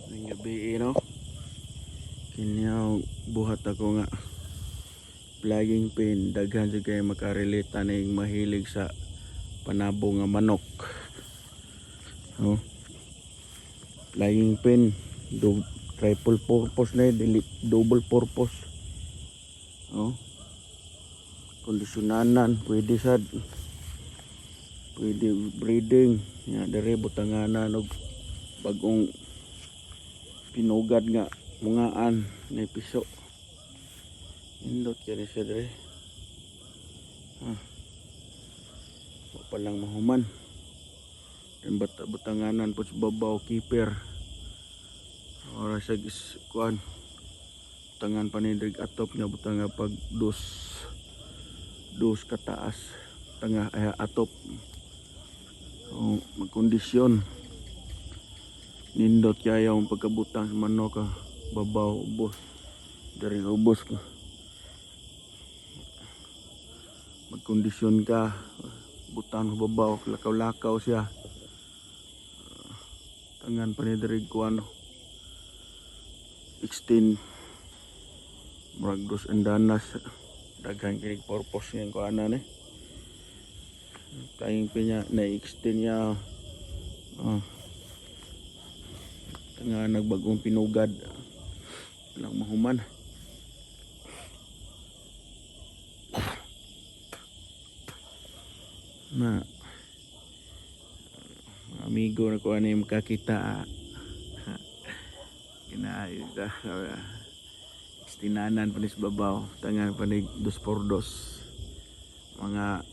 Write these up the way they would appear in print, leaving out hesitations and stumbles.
Ng gabi no. Kinyaw buhat ako nga flying pin, daghan jud kay makarelate aning mahilig sa panabo nga manok. Oh. Flying pin, triple purpose na dili double purpose. Oh. Kondisyonanan pwede sad. Pwede breeding, nya dere butanganan og bagong pinugad nga mungaan na piso. Indot kaya siya dere. Palang mahuman. Dan butanganan po sa babaw keeper. Ora siya kuan. Butangan panindig atop nga butang nga pag dos kataas. Tanga atop. Magkondisyon. Nindot kaya yung pagkabutang sa manok babaw ubos dari ubos ko. Magkondisyon ka butang babaw lakaw-lakaw siya. Tangan pa ni dari ko extend murag dos andanas daghan kinig purpose niya ko ana tayong pinya na extend niya nga nagbagong pinugad lang mahuman. Na amigo na ko ani makakita kinaayo ka istinanan panis babaw tangan panig 2x2 mga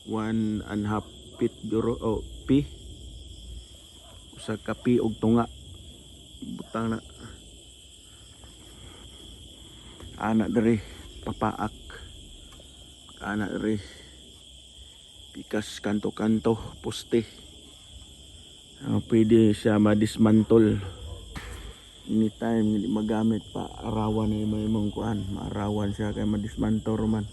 1.5 feet euro o pi sa kapi og tunga butang na anak dere papaak anak dere pikas kanto-kanto poste pwede siya madismantle anytime hindi magamit pa arawan na may mong kuan maarawan siya kay madismantle man.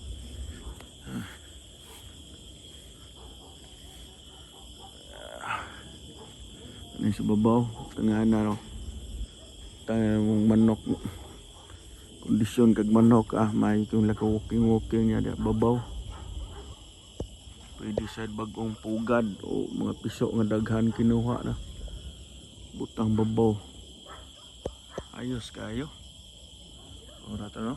Ano sa babaw tangana no tangan mong manok kondisyon kag manok may kung laka walking niya da babaw pwede sa bagong pugad o mga piso nga daghan kinuha na butang babaw ayos kayo ora to no.